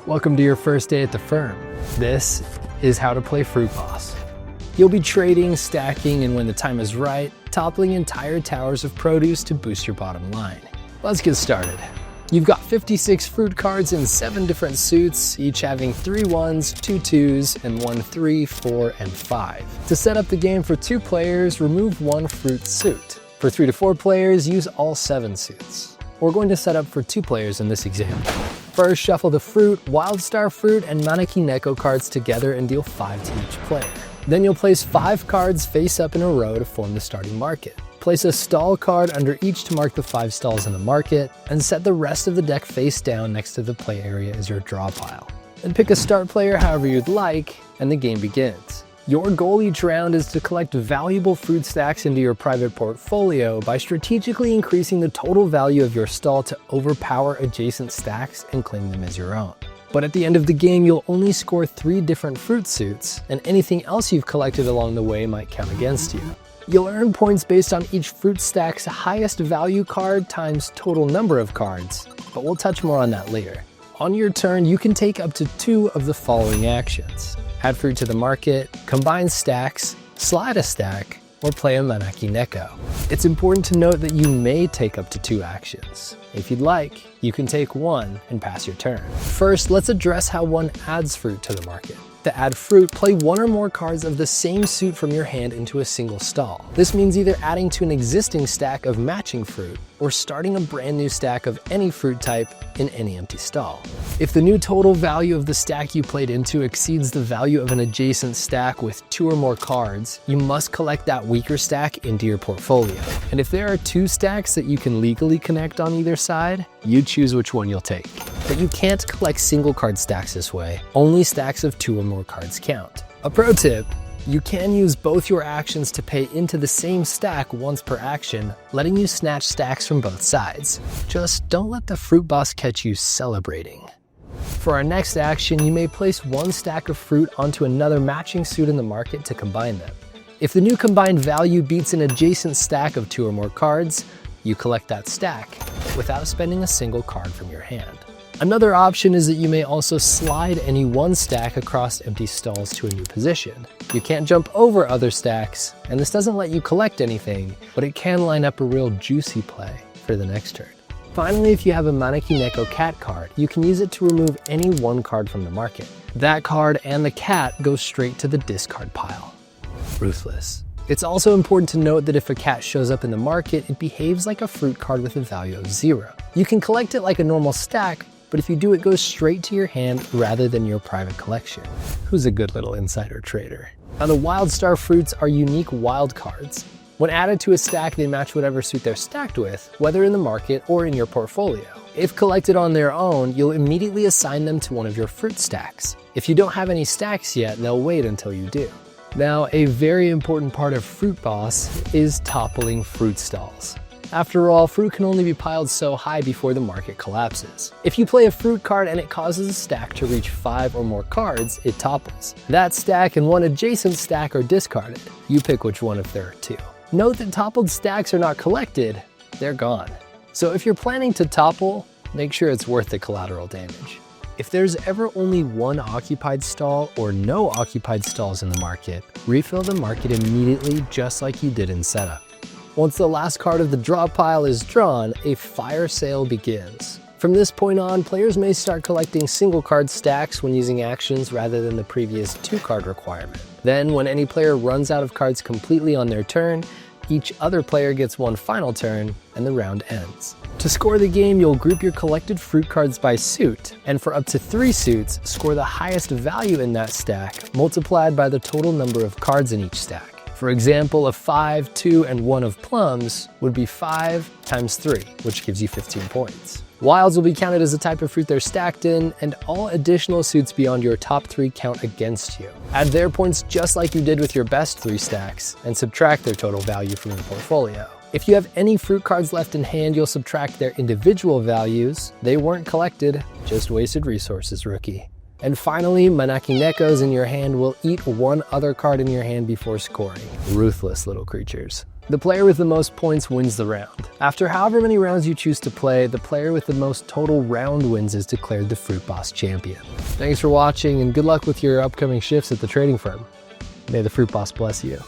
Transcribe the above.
Welcome to your first day at the firm. This is how to play Fruit Boss. You'll be trading, stacking, and when the time is right, toppling entire towers of produce to boost your bottom line. Let's get started. You've got 56 fruit cards in 7 different suits, each having 3 1s, 2 2s, and 1 3, 4, and 5. To set up the game for 2 players, remove 1 fruit suit. For 3 to 4 players, use all 7 suits. We're going to set up for 2 players in this example. First, shuffle the fruit, wild star fruit, and maneki neko cards together and deal 5 to each player. Then you'll place 5 cards face up in a row to form the starting market. Place a stall card under each to mark the 5 stalls in the market, and set the rest of the deck face down next to the play area as your draw pile. Then pick a start player however you'd like, and the game begins. Your goal each round is to collect valuable fruit stacks into your private portfolio by strategically increasing the total value of your stall to overpower adjacent stacks and claim them as your own. But at the end of the game, you'll only score 3 different fruit suits, and anything else you've collected along the way might count against you. You'll earn points based on each fruit stack's highest value card times total number of cards, but we'll touch more on that later. On your turn, you can take up to 2 of the following actions: add fruit to the market, combine stacks, slide a stack, or play a maneki neko. It's important to note that you may take up to 2 actions. If you'd like, you can take 1 and pass your turn. First, let's address how one adds fruit to the market. To add fruit, play 1 or more cards of the same suit from your hand into a single stall. This means either adding to an existing stack of matching fruit, or starting a brand new stack of any fruit type in any empty stall. If the new total value of the stack you played into exceeds the value of an adjacent stack with 2 or more cards, you must collect that weaker stack into your portfolio. And if there are 2 stacks that you can legally connect on either side, you choose which one you'll take. But you can't collect single card stacks this way. Only stacks of 2 or more cards count. A pro tip: you can use both your actions to pay into the same stack once per action, letting you snatch stacks from both sides. Just don't let the Fruit Boss catch you celebrating. For our next action, you may place 1 stack of fruit onto another matching suit in the market to combine them. If the new combined value beats an adjacent stack of 2 or more cards, you collect that stack without spending a single card from your hand. Another option is that you may also slide any 1 stack across empty stalls to a new position. You can't jump over other stacks, and this doesn't let you collect anything, but it can line up a real juicy play for the next turn. Finally, if you have a maneki neko cat card, you can use it to remove any 1 card from the market. That card and the cat go straight to the discard pile. Ruthless. It's also important to note that if a cat shows up in the market, it behaves like a fruit card with a value of 0. You can collect it like a normal stack, but if you do, it goes straight to your hand rather than your private collection. Who's a good little insider trader? Now, the wild star fruits are unique wild cards. When added to a stack, they match whatever suit they're stacked with, whether in the market or in your portfolio. If collected on their own, you'll immediately assign them to one of your fruit stacks. If you don't have any stacks yet, they'll wait until you do. Now, a very important part of Fruit Boss is toppling fruit stalls. After all, fruit can only be piled so high before the market collapses. If you play a fruit card and it causes a stack to reach 5 or more cards, it topples. That stack and 1 adjacent stack are discarded. You pick which one if there are 2. Note that toppled stacks are not collected, they're gone. So if you're planning to topple, make sure it's worth the collateral damage. If there's ever only 1 occupied stall or no occupied stalls in the market, refill the market immediately just like you did in setup. Once the last card of the draw pile is drawn, a fire sale begins. From this point on, players may start collecting single card stacks when using actions rather than the previous 2 card requirement. Then, when any player runs out of cards completely on their turn, each other player gets 1 final turn, and the round ends. To score the game, you'll group your collected fruit cards by suit, and for up to 3 suits, score the highest value in that stack, multiplied by the total number of cards in each stack. For example, a 5, 2, and 1 of plums would be 5 times 3, which gives you 15 points. Wilds will be counted as the type of fruit they're stacked in, and all additional suits beyond your top 3 count against you. Add their points just like you did with your best 3 stacks, and subtract their total value from your portfolio. If you have any fruit cards left in hand, you'll subtract their individual values. They weren't collected, just wasted resources, rookie. And finally, maneki nekos in your hand will eat 1 other card in your hand before scoring. Ruthless little creatures. The player with the most points wins the round. After however many rounds you choose to play, the player with the most total round wins is declared the Fruit Boss champion. Thanks for watching and good luck with your upcoming shifts at the trading firm. May the Fruit Boss bless you.